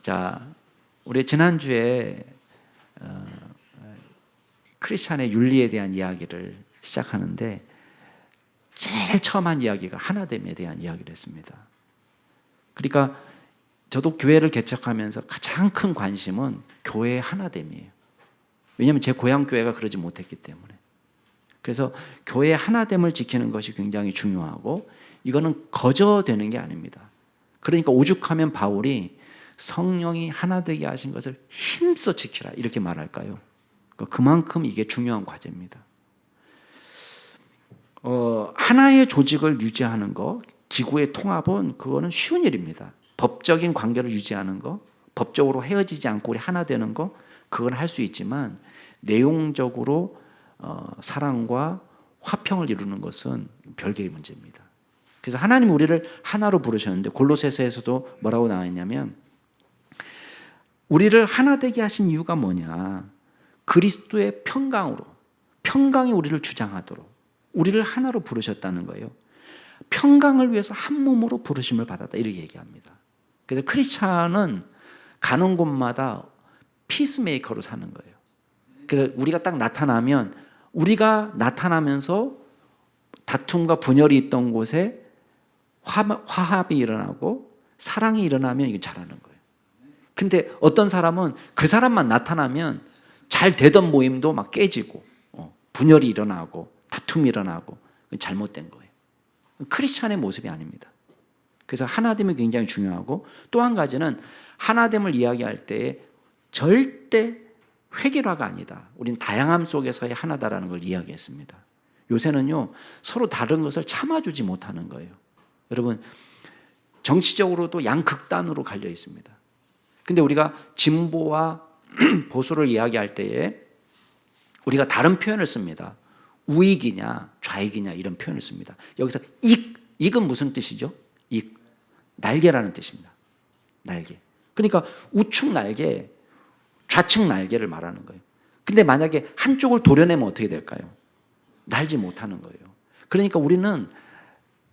자, 우리 지난주에 크리스찬의 윤리에 대한 이야기를 시작하는데 제일 처음 한 이야기가 하나됨에 대한 이야기를 했습니다. 그러니까 저도 교회를 개척하면서 가장 큰 관심은 교회의 하나됨이에요. 왜냐하면 제 고향 교회가 그러지 못했기 때문에. 그래서 교회의 하나됨을 지키는 것이 굉장히 중요하고 이거는 거저되는 게 아닙니다. 그러니까 오죽하면 바울이 성령이 하나 되게 하신 것을 힘써 지키라 이렇게 말할까요? 그만큼 이게 중요한 과제입니다. 하나의 조직을 유지하는 거, 기구의 통합은 그거는 쉬운 일입니다. 법적인 관계를 유지하는 거, 법적으로 헤어지지 않고 우리 하나 되는 거, 그건 할 수 있지만 내용적으로 사랑과 화평을 이루는 것은 별개의 문제입니다. 그래서 하나님 우리를 하나로 부르셨는데 골로새서에서도 뭐라고 나와 있냐면 우리를 하나 되게 하신 이유가 뭐냐? 그리스도의 평강으로, 평강이 우리를 주장하도록 우리를 하나로 부르셨다는 거예요. 평강을 위해서 한 몸으로 부르심을 받았다 이렇게 얘기합니다. 그래서 크리스찬은 가는 곳마다 피스메이커로 사는 거예요. 그래서 우리가 딱 나타나면 우리가 나타나면서 다툼과 분열이 있던 곳에 화합이 일어나고 사랑이 일어나면 이게 잘하는 거예요. 근데 어떤 사람은 그 사람만 나타나면 잘 되던 모임도 막 깨지고 분열이 일어나고 다툼이 일어나고 잘못된 거예요. 크리스찬의 모습이 아닙니다. 그래서 하나됨이 굉장히 중요하고 또 한 가지는 하나됨을 이야기할 때 절대 획일화가 아니다. 우리는 다양함 속에서의 하나다라는 걸 이야기했습니다. 요새는요 서로 다른 것을 참아주지 못하는 거예요. 여러분 정치적으로도 양극단으로 갈려 있습니다. 근데 우리가 진보와 보수를 이야기할 때에 우리가 다른 표현을 씁니다. 우익이냐 좌익이냐 이런 표현을 씁니다. 여기서 익은 무슨 뜻이죠? 익, 날개라는 뜻입니다. 날개. 그러니까 우측 날개, 좌측 날개를 말하는 거예요. 근데 만약에 한쪽을 도려내면 어떻게 될까요? 날지 못하는 거예요. 그러니까 우리는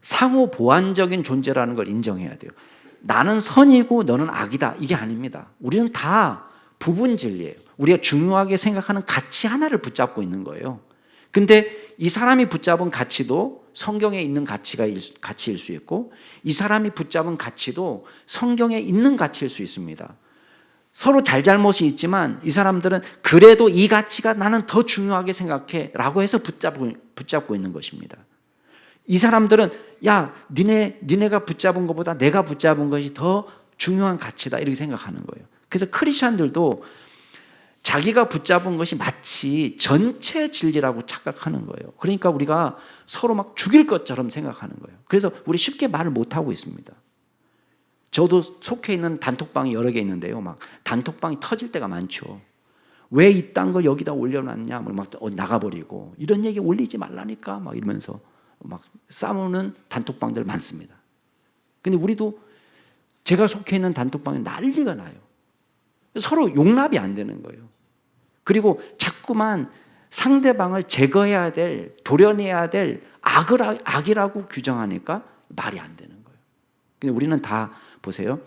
상호 보완적인 존재라는 걸 인정해야 돼요. 나는 선이고 너는 악이다 이게 아닙니다. 우리는 다 부분 진리예요. 우리가 중요하게 생각하는 가치 하나를 붙잡고 있는 거예요. 근데 이 사람이 붙잡은 가치도 성경에 있는 가치일 수 있고 이 사람이 붙잡은 가치도 성경에 있는 가치일 수 있습니다. 서로 잘잘못이 있지만 이 사람들은 그래도 이 가치가 나는 더 중요하게 생각해 라고 해서 붙잡고 있는 것입니다. 이 사람들은 야 니네가 붙잡은 것보다 내가 붙잡은 것이 더 중요한 가치다 이렇게 생각하는 거예요. 그래서 크리스찬들도 자기가 붙잡은 것이 마치 전체 진리라고 착각하는 거예요. 그러니까 우리가 서로 막 죽일 것처럼 생각하는 거예요. 그래서 우리 쉽게 말을 못하고 있습니다. 저도 속해 있는 단톡방이 여러 개 있는데요. 막 단톡방이 터질 때가 많죠. 왜 이딴 걸 여기다 올려놨냐, 막 나가버리고 이런 얘기 올리지 말라니까 막 이러면서 막 싸우는 단톡방들 많습니다. 근데 우리도 제가 속해 있는 단톡방에 난리가 나요. 서로 용납이 안 되는 거예요. 그리고 자꾸만 상대방을 제거해야 될, 도려내야 될 악이라고 규정하니까 말이 안 되는 거예요. 근데 우리는 다 보세요.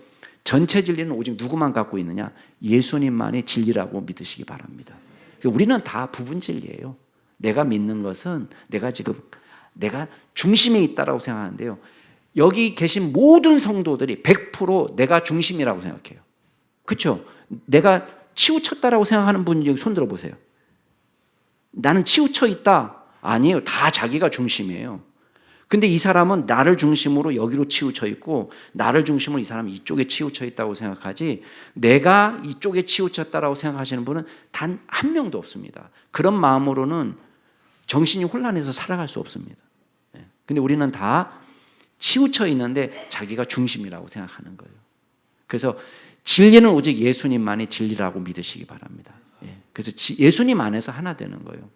전체 진리는 오직 누구만 갖고 있느냐? 예수님만이 진리라고 믿으시기 바랍니다. 우리는 다 부분 진리예요. 내가 믿는 것은 내가 중심에 있다라고 생각하는데요. 여기 계신 모든 성도들이 100% 내가 중심이라고 생각해요. 그렇죠? 내가 치우쳤다라고 생각하는 분 여기 손 들어보세요. 나는 치우쳐 있다. 아니에요. 다 자기가 중심이에요. 근데 이 사람은 나를 중심으로 여기로 치우쳐 있고 나를 중심으로 이 사람이 이쪽에 치우쳐 있다고 생각하지 내가 이쪽에 치우쳤다라고 생각하시는 분은 단 한 명도 없습니다. 그런 마음으로는 정신이 혼란해서 살아갈 수 없습니다. 근데 우리는 다 치우쳐 있는데 자기가 중심이라고 생각하는 거예요. 그래서 진리는 오직 예수님만이 진리라고 믿으시기 바랍니다. 그래서 예수님 안에서 하나 되는 거예요.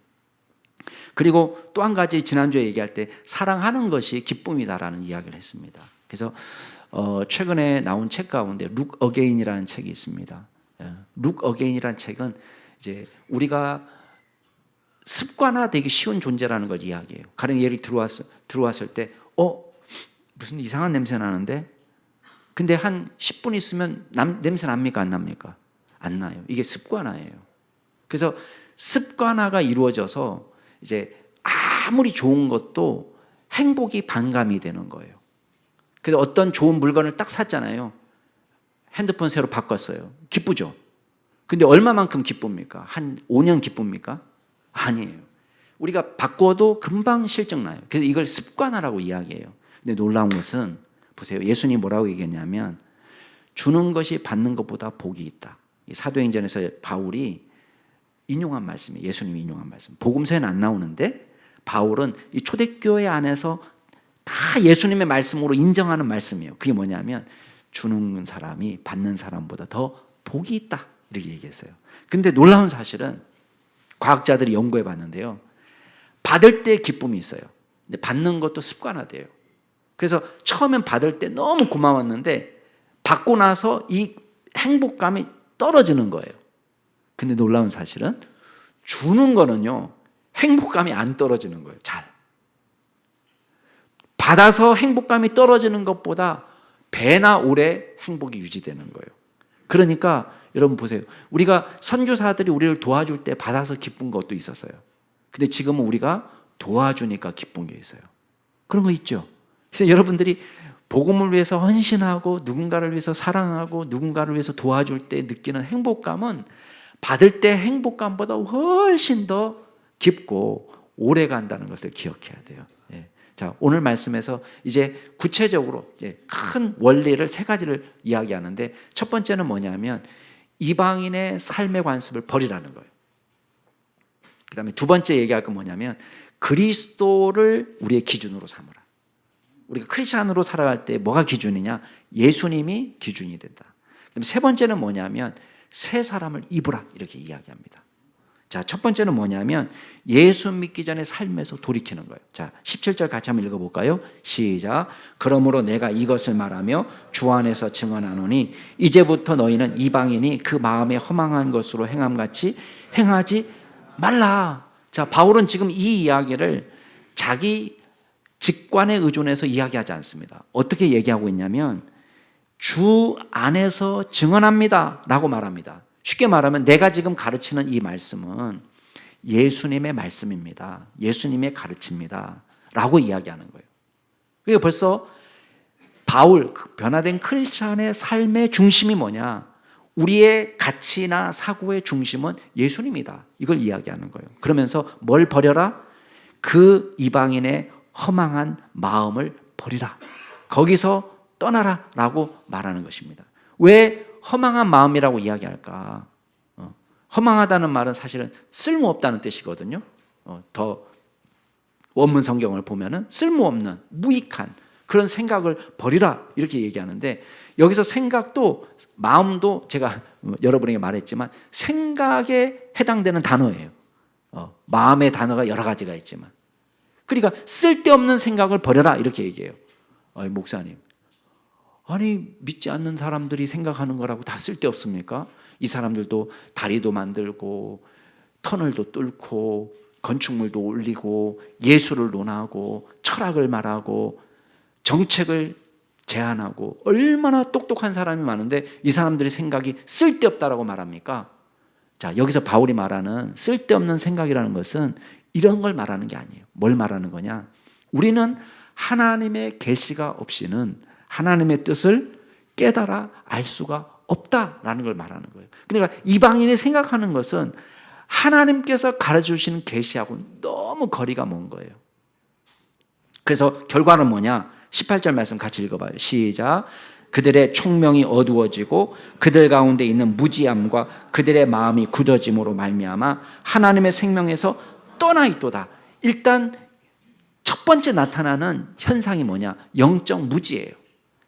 그리고 또 한 가지 지난주에 얘기할 때 사랑하는 것이 기쁨이다라는 이야기를 했습니다. 그래서 최근에 나온 책 가운데 Look Again이라는 책이 있습니다. Look Again이라는 책은 이제 우리가 습관화되기 쉬운 존재라는 걸 이야기해요. 가령 예를 들어왔을 때 무슨 이상한 냄새 나는데 근데 한 10분 있으면 냄새 납니까? 안 납니까? 안 나요. 이게 습관화예요. 그래서 습관화가 이루어져서 이제 아무리 좋은 것도 행복이 반감이 되는 거예요. 그래서 어떤 좋은 물건을 딱 샀잖아요. 핸드폰 새로 바꿨어요. 기쁘죠? 근데 얼마만큼 기쁩니까? 한 5년 기쁩니까? 아니에요. 우리가 바꿔도 금방 실증나요. 그래서 이걸 습관화라고 이야기해요. 근데 놀라운 것은 보세요. 예수님이 뭐라고 얘기했냐면 주는 것이 받는 것보다 복이 있다. 사도행전에서 바울이 인용한 말씀이에요. 예수님이 인용한 말씀. 복음서에는 안 나오는데 바울은 이 초대교회 안에서 다 예수님의 말씀으로 인정하는 말씀이에요. 그게 뭐냐면 주는 사람이 받는 사람보다 더 복이 있다. 이렇게 얘기했어요. 근데 놀라운 사실은 과학자들이 연구해 봤는데요. 받을 때 기쁨이 있어요. 근데 받는 것도 습관화돼요. 그래서 처음엔 받을 때 너무 고마웠는데 받고 나서 이 행복감이 떨어지는 거예요. 근데 놀라운 사실은 주는 거는요, 행복감이 안 떨어지는 거예요. 잘. 받아서 행복감이 떨어지는 것보다 배나 오래 행복이 유지되는 거예요. 그러니까 여러분 보세요. 우리가 선교사들이 우리를 도와줄 때 받아서 기쁜 것도 있었어요. 근데 지금은 우리가 도와주니까 기쁜 게 있어요. 그런 거 있죠. 그래서 여러분들이 복음을 위해서 헌신하고 누군가를 위해서 사랑하고 누군가를 위해서 도와줄 때 느끼는 행복감은 받을 때 행복감보다 훨씬 더 깊고 오래 간다는 것을 기억해야 돼요. 예. 자, 오늘 말씀에서 이제 구체적으로 이제 큰 원리를 세 가지를 이야기하는데 첫 번째는 뭐냐면 이방인의 삶의 관습을 버리라는 거예요. 그 다음에 두 번째 얘기할 건 뭐냐면 그리스도를 우리의 기준으로 삼으라. 우리가 크리스찬으로 살아갈 때 뭐가 기준이냐? 예수님이 기준이 된다. 그다음에 세 번째는 뭐냐면 새 사람을 입으라 이렇게 이야기합니다. 자, 첫 번째는 뭐냐면 예수 믿기 전에 삶에서 돌이키는 거예요. 자, 17절 같이 한번 읽어볼까요? 시작. 그러므로 내가 이것을 말하며 주 안에서 증언하노니 이제부터 너희는 이방인이 그 마음에 허망한 것으로 행함같이 행하지 말라. 자, 바울은 지금 이 이야기를 자기 직관에 의존해서 이야기하지 않습니다. 어떻게 얘기하고 있냐면 주 안에서 증언합니다 라고 말합니다. 쉽게 말하면 내가 지금 가르치는 이 말씀은 예수님의 말씀입니다. 예수님의 가르침입니다 라고 이야기하는 거예요. 그러니까 벌써 바울, 변화된 크리스찬의 삶의 중심이 뭐냐? 우리의 가치나 사고의 중심은 예수님이다. 이걸 이야기하는 거예요. 그러면서 뭘 버려라? 그 이방인의 허망한 마음을 버리라. 거기서 떠나라 라고 말하는 것입니다. 왜 허망한 마음이라고 이야기할까? 허망하다는 말은 사실은 쓸모없다는 뜻이거든요. 더 원문 성경을 보면은 쓸모없는, 무익한 그런 생각을 버리라 이렇게 얘기하는데 여기서 생각도 마음도 제가 여러분에게 말했지만 생각에 해당되는 단어예요. 마음의 단어가 여러 가지가 있지만 그러니까 쓸데없는 생각을 버려라 이렇게 얘기해요. 목사님, 아니 믿지 않는 사람들이 생각하는 거라고 다 쓸데없습니까? 이 사람들도 다리도 만들고 터널도 뚫고 건축물도 올리고 예술을 논하고 철학을 말하고 정책을 제안하고 얼마나 똑똑한 사람이 많은데 이 사람들의 생각이 쓸데없다라고 말합니까? 자, 여기서 바울이 말하는 쓸데없는 생각이라는 것은 이런 걸 말하는 게 아니에요. 뭘 말하는 거냐? 우리는 하나님의 계시가 없이는 하나님의 뜻을 깨달아 알 수가 없다라는 걸 말하는 거예요. 그러니까 이방인이 생각하는 것은 하나님께서 가르쳐주시는 계시하고 너무 거리가 먼 거예요. 그래서 결과는 뭐냐? 18절 말씀 같이 읽어봐요. 시작. 그들의 총명이 어두워지고 그들 가운데 있는 무지함과 그들의 마음이 굳어짐으로 말미암아 하나님의 생명에서 떠나 있도다. 일단 첫 번째 나타나는 현상이 뭐냐? 영적 무지예요.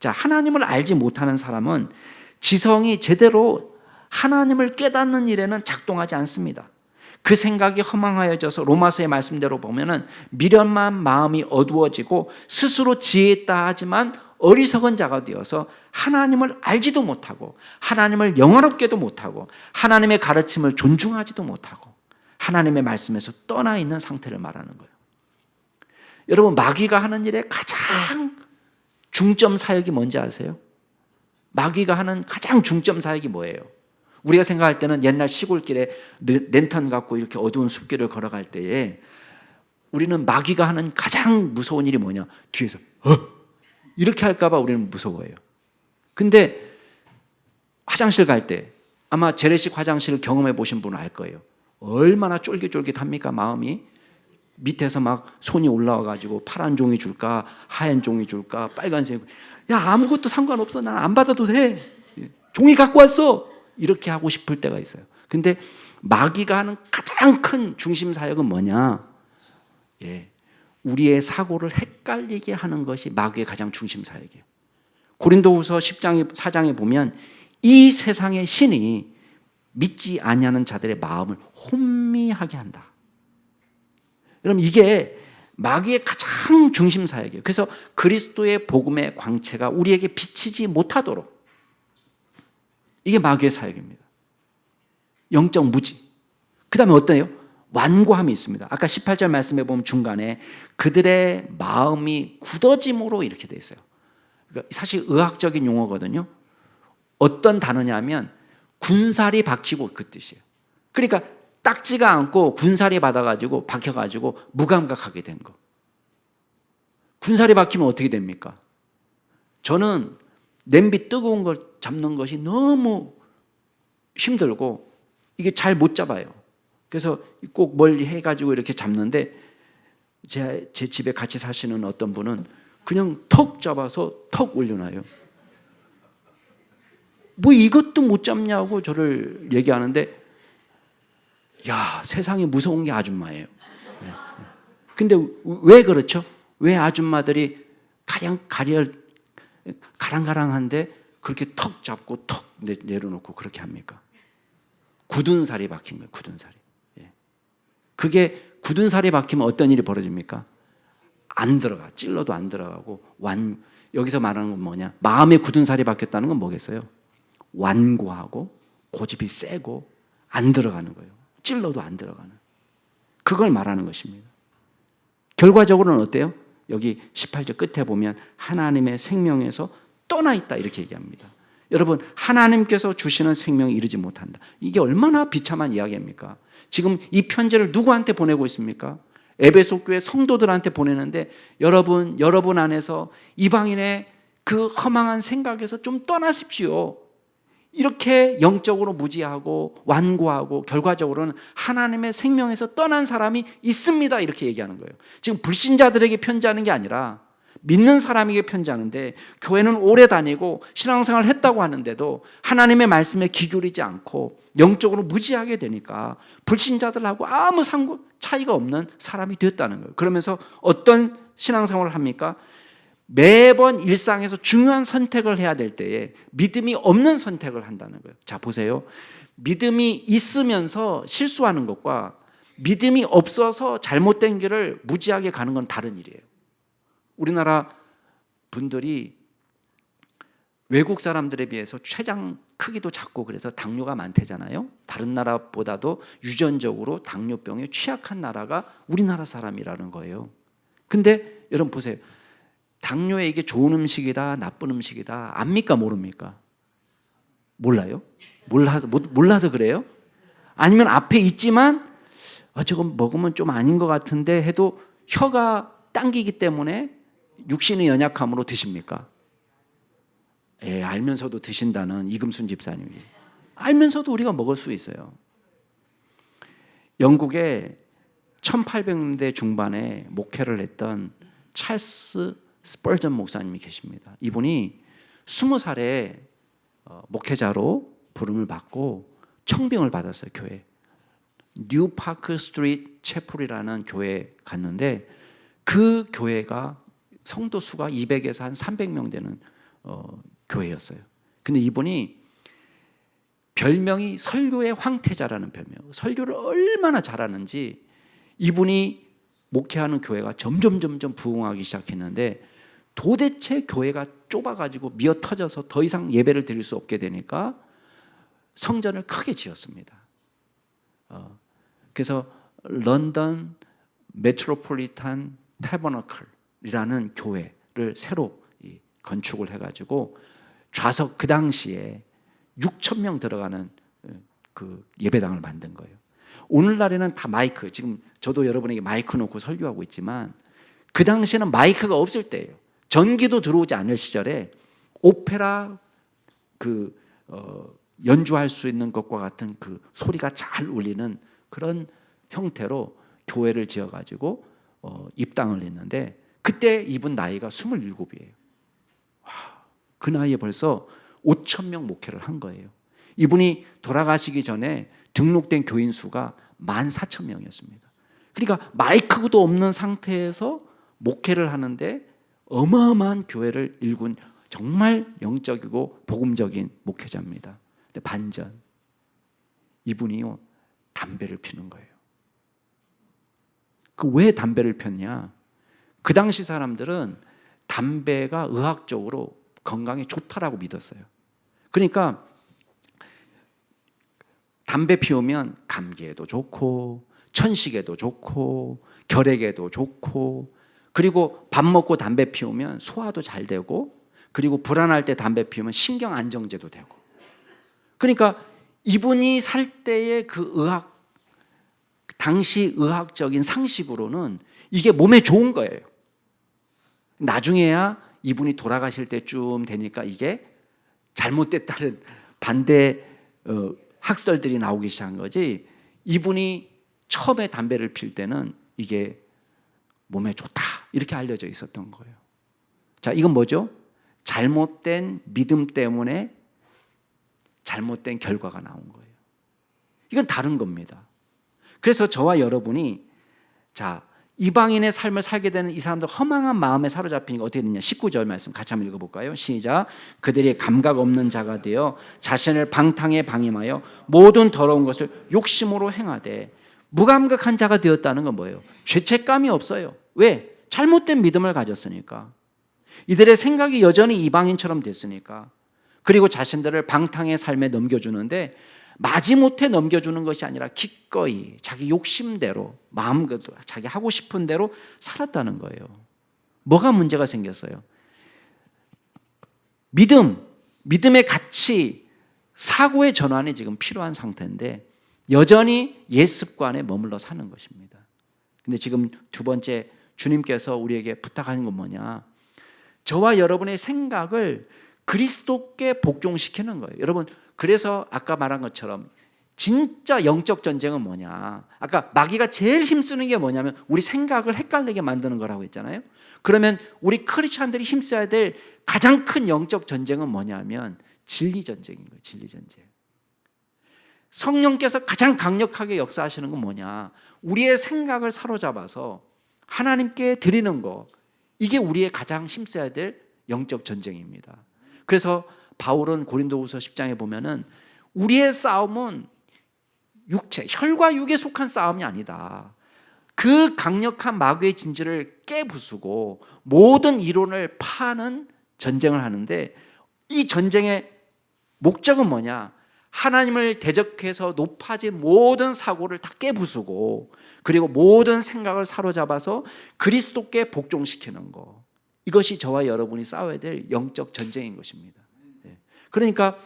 자, 하나님을 알지 못하는 사람은 지성이 제대로 하나님을 깨닫는 일에는 작동하지 않습니다. 그 생각이 허망하여져서 로마서의 말씀대로 보면은 미련한 마음이 어두워지고 스스로 지혜있다 하지만 어리석은 자가 되어서 하나님을 알지도 못하고 하나님을 영화롭게도 못하고 하나님의 가르침을 존중하지도 못하고 하나님의 말씀에서 떠나 있는 상태를 말하는 거예요. 여러분, 마귀가 하는 일의 가장 중점 사역이 뭔지 아세요? 마귀가 하는 가장 중점 사역이 뭐예요? 우리가 생각할 때는 옛날 시골길에 랜턴 갖고 이렇게 어두운 숲길을 걸어갈 때에 우리는 마귀가 하는 가장 무서운 일이 뭐냐? 뒤에서 이렇게 할까 봐 우리는 무서워해요. 근데 화장실 갈 때 아마 재래식 화장실을 경험해 보신 분은 알 거예요. 얼마나 쫄깃쫄깃합니까? 마음이 밑에서 막 손이 올라와 가지고 파란 종이 줄까 하얀 종이 줄까 빨간색, 야 아무것도 상관없어, 난 안 받아도 돼, 종이 갖고 왔어, 이렇게 하고 싶을 때가 있어요. 근데 마귀가 하는 가장 큰 중심 사역은 뭐냐? 우리의 사고를 헷갈리게 하는 것이 마귀의 가장 중심 사역이에요. 고린도후서 10장 4장에 보면 이 세상의 신이 믿지 아니하는 자들의 마음을 혼미하게 한다. 여러분, 이게 마귀의 가장 중심 사역이에요. 그래서 그리스도의 복음의 광채가 우리에게 비치지 못하도록, 이게 마귀의 사역입니다. 영적 무지. 그 다음에 어떠네요? 완고함이 있습니다. 아까 18절 말씀에 보면 중간에 그들의 마음이 굳어짐으로 이렇게 돼 있어요. 그러니까 사실 의학적인 용어거든요. 어떤 단어냐면 군살이 박히고, 그 뜻이에요. 그러니까 딱지가 않고 군살이 받아가지고 박혀가지고 무감각하게 된 거. 군살이 박히면 어떻게 됩니까? 저는 냄비 뜨거운 걸 잡는 것이 너무 힘들고 이게 잘 못 잡아요. 그래서 꼭 멀리 해가지고 이렇게 잡는데 제 집에 같이 사시는 어떤 분은 그냥 턱 잡아서 턱 올려놔요. 뭐 이것도 못 잡냐고 저를 얘기하는데, 야, 세상에 무서운 게 아줌마예요. 근데 왜 그렇죠? 왜 아줌마들이 가랑가랑한데 그렇게 턱 잡고 턱 내려놓고 그렇게 합니까? 굳은 살이 박힌 거예요. 굳은 살이. 그게 굳은 살이 박히면 어떤 일이 벌어집니까? 안 들어가. 찔러도 안 들어가고 여기서 말하는 건 뭐냐? 마음에 굳은 살이 박혔다는 건 뭐겠어요? 완고하고 고집이 세고 안 들어가는 거예요. 찔러도 안 들어가는. 그걸 말하는 것입니다. 결과적으로는 어때요? 여기 18절 끝에 보면 하나님의 생명에서 떠나 있다 이렇게 얘기합니다. 여러분, 하나님께서 주시는 생명에 이르지 못한다. 이게 얼마나 비참한 이야기입니까? 지금 이 편지를 누구한테 보내고 있습니까? 에베소 교회 성도들한테 보내는데 여러분 안에서 이방인의 그 허망한 생각에서 좀 떠나십시오. 이렇게 영적으로 무지하고 완고하고 결과적으로는 하나님의 생명에서 떠난 사람이 있습니다. 이렇게 얘기하는 거예요. 지금 불신자들에게 편지하는 게 아니라 믿는 사람에게 편지하는데, 교회는 오래 다니고 신앙생활을 했다고 하는데도 하나님의 말씀에 기울이지 않고 영적으로 무지하게 되니까 불신자들하고 아무 차이가 없는 사람이 됐다는 거예요. 그러면서 어떤 신앙생활을 합니까? 매번 일상에서 중요한 선택을 해야 될 때에 믿음이 없는 선택을 한다는 거예요. 자, 보세요. 믿음이 있으면서 실수하는 것과 믿음이 없어서 잘못된 길을 무지하게 가는 건 다른 일이에요. 우리나라 분들이 외국 사람들에 비해서 췌장 크기도 작고 그래서 당뇨가 많대잖아요. 다른 나라보다도 유전적으로 당뇨병에 취약한 나라가 우리나라 사람이라는 거예요. 근데 여러분 보세요. 당뇨에 이게 좋은 음식이다 나쁜 음식이다 압니까 모릅니까? 몰라요? 몰라서 그래요? 아니면 앞에 있지만 저건 먹으면 좀 아닌 것 같은데 해도 혀가 당기기 때문에 육신의 연약함으로 드십니까? 알면서도 드신다는 이금순 집사님이. 알면서도 우리가 먹을 수 있어요. 영국에 1800년대 중반에 목회를 했던 찰스 스펄전 목사님이 계십니다. 이분이 20살에 목회자로 부름을 받고 청빙을 받았어요. 교회 뉴 파크 스트리트 채플이라는 교회에 갔는데 그 교회가 성도 수가 200에서 한 300명 되는 교회였어요. 근데 이분이 별명이 설교의 황태자라는 별명. 설교를 얼마나 잘하는지 이분이 목회하는 교회가 점점 부흥하기 시작했는데 도대체 교회가 좁아가지고 미어터져서 더 이상 예배를 드릴 수 없게 되니까 성전을 크게 지었습니다. 그래서 런던 메트로폴리탄 태버너클이라는 교회를 새로 건축을 해가지고 좌석 그 당시에 6천 명 들어가는 그 예배당을 만든 거예요. 오늘날에는 다 마이크, 지금 저도 여러분에게 마이크 놓고 설교하고 있지만 그 당시에는 마이크가 없을 때예요. 전기도 들어오지 않을 시절에 오페라 연주할 수 있는 것과 같은 그 소리가 잘 울리는 그런 형태로 교회를 지어가지고 입당을 했는데 그때 이분 나이가 27이에요. 그 나이에 벌써 5천 명 목회를 한 거예요. 이분이 돌아가시기 전에 등록된 교인 수가 14,000명이었습니다. 그러니까 마이크도 없는 상태에서 목회를 하는데 어마어마한 교회를 일군 정말 영적이고 복음적인 목회자입니다. 근데 반전, 이분이요 담배를 피는 거예요. 왜 담배를 폈냐? 그 당시 사람들은 담배가 의학적으로 건강에 좋다라고 믿었어요. 그러니까 담배 피우면 감기에도 좋고 천식에도 좋고 결핵에도 좋고, 그리고 밥 먹고 담배 피우면 소화도 잘 되고, 그리고 불안할 때 담배 피우면 신경 안정제도 되고. 그러니까 이분이 살 때의 그 당시 의학적인 상식으로는 이게 몸에 좋은 거예요. 나중에야 이분이 돌아가실 때쯤 되니까 이게 잘못됐다는 반대 학설들이 나오기 시작한 거지, 이분이 처음에 담배를 필 때는 이게 몸에 좋다 이렇게 알려져 있었던 거예요. 자, 이건 뭐죠? 잘못된 믿음 때문에 잘못된 결과가 나온 거예요. 이건 다른 겁니다. 그래서 저와 여러분이 이방인의 삶을 살게 되는 이 사람들 허망한 마음에 사로잡히니까 어떻게 되냐? 19절 말씀 같이 한번 읽어볼까요? 시작. 그들이 감각 없는 자가 되어 자신을 방탕에 방임하여 모든 더러운 것을 욕심으로 행하되. 무감각한 자가 되었다는 건 뭐예요? 죄책감이 없어요. 왜? 잘못된 믿음을 가졌으니까. 이들의 생각이 여전히 이방인처럼 됐으니까. 그리고 자신들을 방탕의 삶에 넘겨주는데 마지못해 넘겨주는 것이 아니라 기꺼이 자기 욕심대로 마음대로 자기 하고 싶은 대로 살았다는 거예요. 뭐가 문제가 생겼어요? 믿음의 가치, 사고의 전환이 지금 필요한 상태인데 여전히 옛 습관에 머물러 사는 것입니다. 근데 지금 두 번째, 주님께서 우리에게 부탁하는 건 뭐냐? 저와 여러분의 생각을 그리스도께 복종시키는 거예요. 여러분, 그래서 아까 말한 것처럼 진짜 영적 전쟁은 뭐냐? 아까 마귀가 제일 힘쓰는 게 뭐냐면 우리 생각을 헷갈리게 만드는 거라고 했잖아요. 그러면 우리 크리스찬들이 힘써야 될 가장 큰 영적 전쟁은 뭐냐면 진리 전쟁인 거예요. 진리 전쟁. 성령께서 가장 강력하게 역사하시는 건 뭐냐? 우리의 생각을 사로잡아서 하나님께 드리는 거. 이게 우리의 가장 힘써야 될 영적 전쟁입니다. 그래서 바울은 고린도후서 10장에 보면은 우리의 싸움은 육체, 혈과 육에 속한 싸움이 아니다. 그 강력한 마귀의 진지를 깨부수고 모든 이론을 파는 전쟁을 하는데, 이 전쟁의 목적은 뭐냐? 하나님을 대적해서 높아진 모든 사고를 다 깨부수고, 그리고 모든 생각을 사로잡아서 그리스도께 복종시키는 거. 이것이 저와 여러분이 싸워야 될 영적 전쟁인 것입니다. 그러니까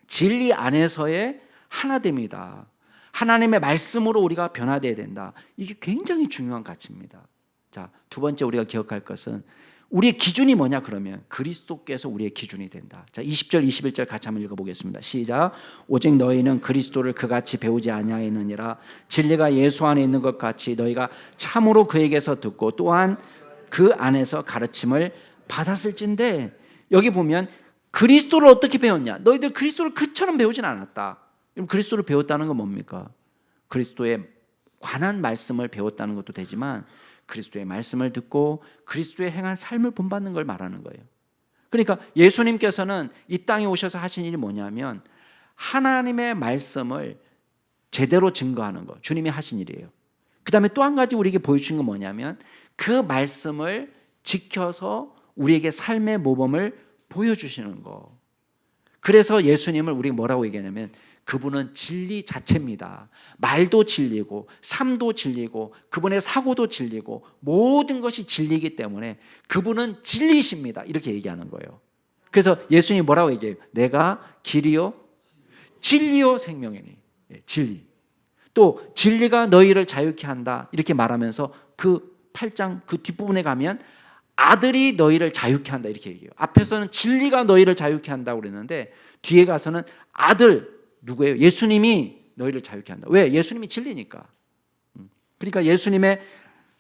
진리 안에서의 하나됨이다. 하나님의 말씀으로 우리가 변화되어야 된다. 이게 굉장히 중요한 가치입니다. 자, 두 번째 우리가 기억할 것은 우리의 기준이 뭐냐? 그러면 그리스도께서 우리의 기준이 된다. 자, 20절 21절 같이 한번 읽어보겠습니다. 시작. 오직 너희는 그리스도를 그같이 배우지 아니하였느니라. 진리가 예수 안에 있는 것 같이 너희가 참으로 그에게서 듣고 또한 그 안에서 가르침을 받았을진데, 여기 보면 그리스도를 어떻게 배웠냐? 너희들 그리스도를 그처럼 배우진 않았다. 그럼 그리스도를 배웠다는 건 뭡니까? 그리스도에 관한 말씀을 배웠다는 것도 되지만 그리스도의 말씀을 듣고 그리스도의 행한 삶을 본받는 걸 말하는 거예요. 그러니까 예수님께서는 이 땅에 오셔서 하신 일이 뭐냐면 하나님의 말씀을 제대로 증거하는 거, 주님이 하신 일이에요. 그 다음에 또 한 가지 우리에게 보여주신 건 뭐냐면 그 말씀을 지켜서 우리에게 삶의 모범을 보여주시는 거. 그래서 예수님을 우리가 뭐라고 얘기하냐면 그분은 진리 자체입니다. 말도 진리고 삶도 진리고 그분의 사고도 진리고 모든 것이 진리이기 때문에 그분은 진리십니다. 이렇게 얘기하는 거예요. 그래서 예수님이 뭐라고 얘기해요? 내가 길이요 진리요 생명이니. 진리. 또 진리가 너희를 자유케 한다 이렇게 말하면서 그 8장 그 뒷부분에 가면 아들이 너희를 자유케 한다 이렇게 얘기해요. 앞에서는 진리가 너희를 자유케 한다고 그랬는데 뒤에 가서는 아들 누구예요? 예수님이 너희를 자유케 한다. 왜? 예수님이 진리니까. 그러니까 예수님의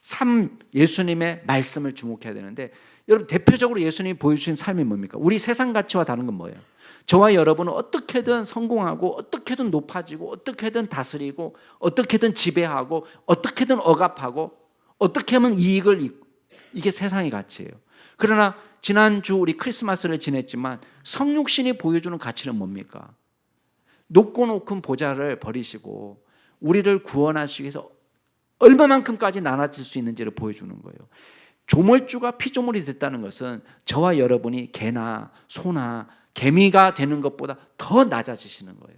삶, 예수님의 말씀을 주목해야 되는데 여러분 대표적으로 예수님이 보여주신 삶이 뭡니까? 우리 세상 가치와 다른 건 뭐예요? 저와 여러분은 어떻게든 성공하고 어떻게든 높아지고 어떻게든 다스리고 어떻게든 지배하고 어떻게든 억압하고 어떻게 하면 이익을 입고 이게 세상의 가치예요. 그러나 지난주 우리 크리스마스를 지냈지만 성육신이 보여주는 가치는 뭡니까? 높고 높은 보좌를 버리시고 우리를 구원하시기 위해서 얼마만큼까지 나눠질 수 있는지를 보여주는 거예요. 조물주가 피조물이 됐다는 것은 저와 여러분이 개나 소나 개미가 되는 것보다 더 낮아지시는 거예요.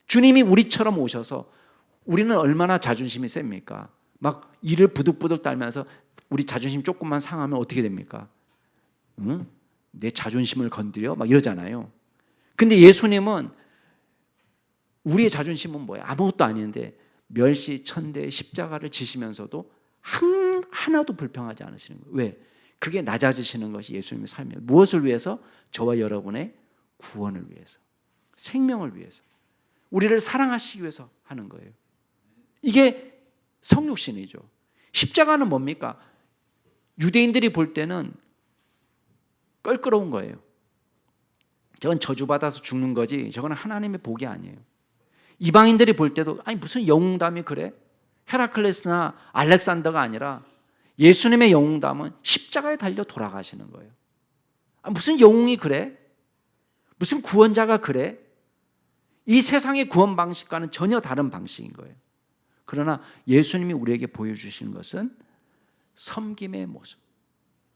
주님이 우리처럼 오셔서 우리는 얼마나 자존심이 셉니까? 막 이를 부득부득 떨면서 우리 자존심 조금만 상하면 어떻게 됩니까? 응? 내 자존심을 건드려? 막 이러잖아요. 근데 예수님은 우리의 자존심은 뭐예요? 아무것도 아닌데 멸시, 천대, 십자가를 지시면서도 하나도 불평하지 않으시는 거예요. 왜? 그게 낮아지시는 것이 예수님의 삶이에요. 무엇을 위해서? 저와 여러분의 구원을 위해서, 생명을 위해서, 우리를 사랑하시기 위해서 하는 거예요. 이게 성육신이죠. 십자가는 뭡니까? 유대인들이 볼 때는 껄끄러운 거예요. 저건 저주받아서 죽는 거지 저건 하나님의 복이 아니에요. 이방인들이 볼 때도 아니 무슨 영웅담이 그래? 헤라클레스나 알렉산더가 아니라 예수님의 영웅담은 십자가에 달려 돌아가시는 거예요. 무슨 영웅이 그래? 무슨 구원자가 그래? 이 세상의 구원 방식과는 전혀 다른 방식인 거예요. 그러나 예수님이 우리에게 보여주시는 것은 섬김의 모습.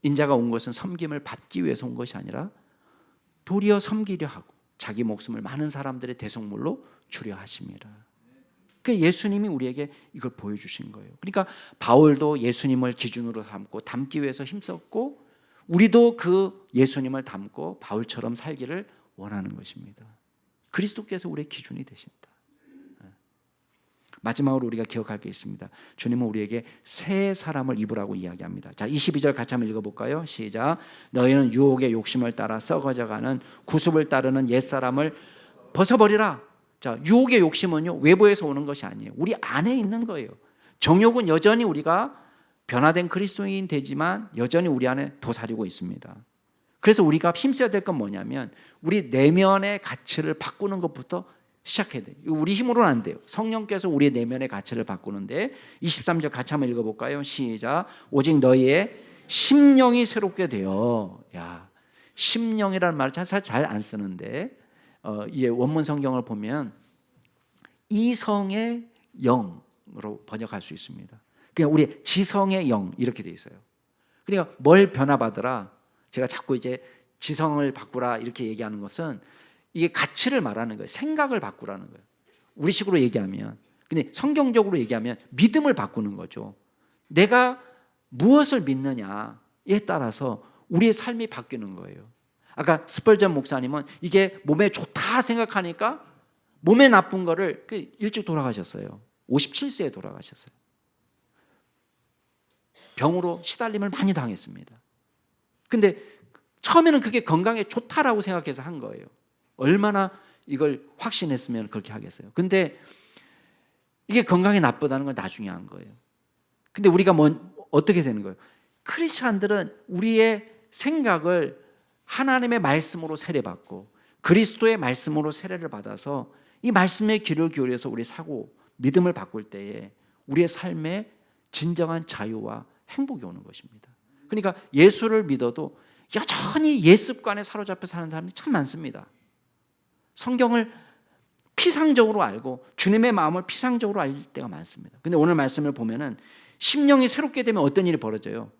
인자가 온 것은 섬김을 받기 위해서 온 것이 아니라 도리어 섬기려 하고 자기 목숨을 많은 사람들의 대속물로 주려 하십니다. 그러니까 예수님이 우리에게 이걸 보여주신 거예요. 그러니까 바울도 예수님을 기준으로 삼고 닮기 위해서 힘썼고 우리도 그 예수님을 닮고 바울처럼 살기를 원하는 것입니다. 그리스도께서 우리의 기준이 되신다. 마지막으로 우리가 기억할 게 있습니다. 주님은 우리에게 새 사람을 입으라고 이야기합니다. 자, 22절 같이 한번 읽어볼까요? 시작. 너희는 유혹의 욕심을 따라 썩어져가는 구습을 따르는 옛사람을 벗어버리라. 자, 유혹의 욕심은요 외부에서 오는 것이 아니에요. 우리 안에 있는 거예요. 정욕은 여전히 우리가 변화된 그리스도인 되지만 여전히 우리 안에 도사리고 있습니다. 그래서 우리가 힘써야 될 건 뭐냐면 우리 내면의 가치를 바꾸는 것부터 시작해야 돼요. 우리 힘으로는 안 돼요. 성령께서 우리의 내면의 가치를 바꾸는데 23절 같이 한번 읽어볼까요? 시작. 오직 너희의 심령이 새롭게 되어. 야, 심령이라는 말을 사실 잘 안 쓰는데 이 원문 성경을 보면 이성의 영으로 번역할 수 있습니다. 그냥 우리 지성의 영 이렇게 돼 있어요. 그러니까 뭘 변화받으라. 제가 자꾸 이제 지성을 바꾸라 이렇게 얘기하는 것은 이게 가치를 말하는 거예요. 생각을 바꾸라는 거예요. 우리식으로 얘기하면. 근데 성경적으로 얘기하면 믿음을 바꾸는 거죠. 내가 무엇을 믿느냐에 따라서 우리의 삶이 바뀌는 거예요. 아까 스펄전 목사님은 이게 몸에 좋다 생각하니까 몸에 나쁜 거를 일찍 돌아가셨어요. 57세에 돌아가셨어요. 병으로 시달림을 많이 당했습니다. 근데 처음에는 그게 건강에 좋다라고 생각해서 한 거예요. 얼마나 이걸 확신했으면 그렇게 하겠어요. 근데 이게 건강에 나쁘다는 건 나중에 한 거예요. 근데 우리가 어떻게 되는 거예요? 크리스찬들은 우리의 생각을 하나님의 말씀으로 세례받고 그리스도의 말씀으로 세례를 받아서 이 말씀의 귀를 기울여서 우리 사고 믿음을 바꿀 때에 우리의 삶에 진정한 자유와 행복이 오는 것입니다. 그러니까 예수를 믿어도 여전히 옛 습관에 사로잡혀 사는 사람이 참 많습니다. 성경을 피상적으로 알고 주님의 마음을 피상적으로 알 때가 많습니다. 근데 오늘 말씀을 보면은 심령이 새롭게 되면 어떤 일이 벌어져요?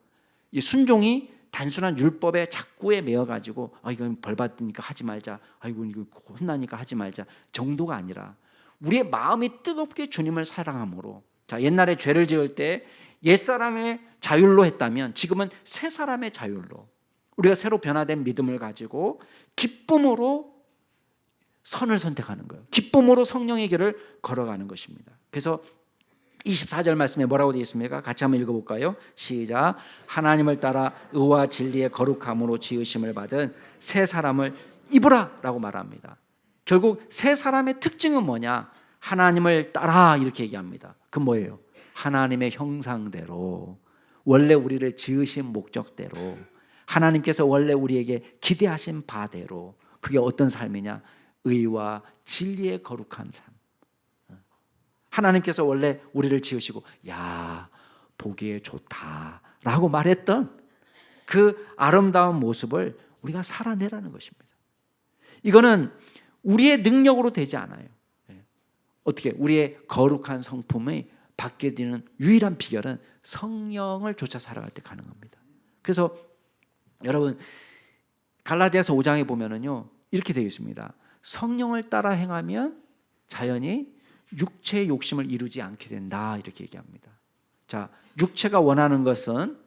이 순종이 단순한 율법의 작구에 매여가지고 이건 벌 받으니까 하지 말자, 이거 혼나니까 하지 말자 정도가 아니라 우리의 마음이 뜨겁게 주님을 사랑함으로. 자, 옛날에 죄를 지을 때 옛사람의 자율로 했다면 지금은 새 사람의 자율로 우리가 새로 변화된 믿음을 가지고 기쁨으로 선을 선택하는 거예요. 기쁨으로 성령의 길을 걸어가는 것입니다. 그래서 24절 말씀에 뭐라고 되어 있습니까? 같이 한번 읽어볼까요? 시작. 하나님을 따라 의와 진리의 거룩함으로 지으심을 받은 새 사람을 입으라 라고 말합니다. 결국 새 사람의 특징은 뭐냐? 하나님을 따라 이렇게 얘기합니다. 그건 뭐예요? 하나님의 형상대로, 원래 우리를 지으신 목적대로, 하나님께서 원래 우리에게 기대하신 바대로. 그게 어떤 삶이냐? 의와 진리의 거룩한 삶. 하나님께서 원래 우리를 지으시고 야 보기에 좋다라고 말했던 그 아름다운 모습을 우리가 살아내라는 것입니다. 이거는 우리의 능력으로 되지 않아요. 어떻게? 우리의 거룩한 성품이 받게 되는 유일한 비결은 성령을 쫓아 살아갈 때 가능합니다. 그래서 여러분 갈라디아서 5장에 보면은요 이렇게 되어 있습니다. 성령을 따라 행하면 자연히 육체의 욕심을 이루지 않게 된다 이렇게 얘기합니다. 자, 육체가 원하는 것은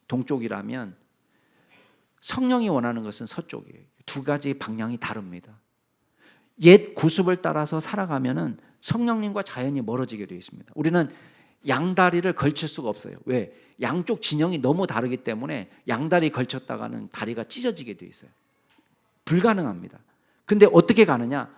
동쪽이라면 성령이 원하는 것은 서쪽이에요. 두 가지 방향이 다릅니다. 옛 구습을 따라서 살아가면은 성령님과 자연이 멀어지게 되어 있습니다. 우리는 양다리를 걸칠 수가 없어요. 왜? 양쪽 진영이 너무 다르기 때문에 양다리 걸쳤다가는 다리가 찢어지게 되어 있어요. 불가능합니다. 근데 어떻게 가느냐?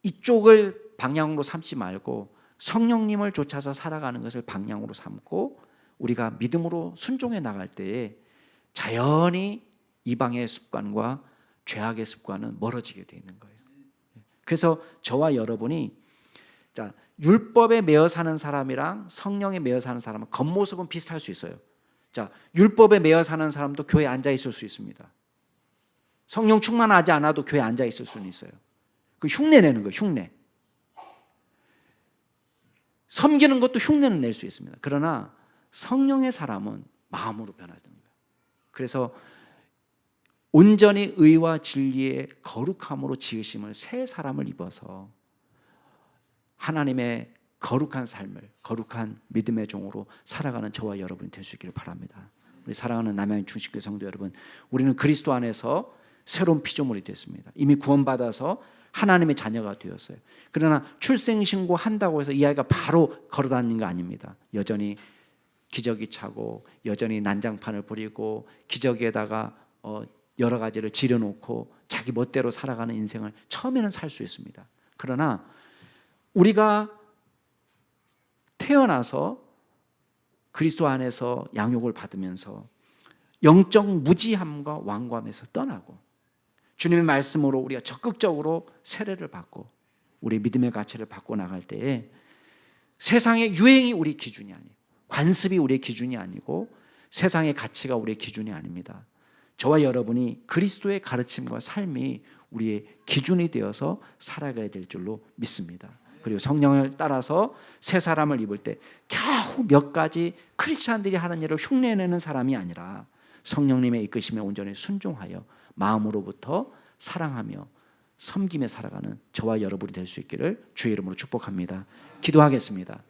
이쪽을 방향으로 삼지 말고 성령님을 쫓아서 살아가는 것을 방향으로 삼고 우리가 믿음으로 순종해 나갈 때에 자연히 이방의 습관과 죄악의 습관은 멀어지게 되어 있는 거예요. 그래서 저와 여러분이 자, 율법에 매여 사는 사람이랑 성령에 매여 사는 사람은 겉모습은 비슷할 수 있어요. 자, 율법에 매여 사는 사람도 교회에 앉아 있을 수 있습니다. 성령 충만하지 않아도 교회에 앉아 있을 수는 있어요. 그 흉내 내는 거예요. 흉내. 섬기는 것도 흉내는 낼 수 있습니다. 그러나 성령의 사람은 마음으로 변화되는 거예요. 그래서 온전히 의와 진리의 거룩함으로 지으심을 새 사람을 입어서 하나님의 거룩한 삶을, 거룩한 믿음의 종으로 살아가는 저와 여러분이 될 수 있기를 바랍니다. 우리 사랑하는 남양주 중심교회 성도 여러분, 우리는 그리스도 안에서 새로운 피조물이 됐습니다. 이미 구원받아서 하나님의 자녀가 되었어요. 그러나 출생신고한다고 해서 이 아이가 바로 걸어다니는 거 아닙니다. 여전히 기저귀 차고 여전히 난장판을 부리고 기저귀에다가 여러 가지를 지려놓고 자기 멋대로 살아가는 인생을 처음에는 살 수 있습니다. 그러나 우리가 태어나서 그리스도 안에서 양육을 받으면서 영적 무지함과 완고함에서 떠나고 주님의 말씀으로 우리가 적극적으로 세례를 받고 우리 믿음의 가치를 받고 나갈 때에 세상의 유행이 우리 기준이 아니에요. 관습이 우리의 기준이 아니고 세상의 가치가 우리의 기준이 아닙니다. 저와 여러분이 그리스도의 가르침과 삶이 우리의 기준이 되어서 살아가야 될 줄로 믿습니다. 그리고 성령을 따라서 새 사람을 입을 때 겨우 몇 가지 크리스찬들이 하는 일을 흉내내는 사람이 아니라 성령님의 이끄심에 온전히 순종하여 마음으로부터 사랑하며 섬기며 살아가는 저와 여러분이 될 수 있기를 주의 이름으로 축복합니다. 기도하겠습니다.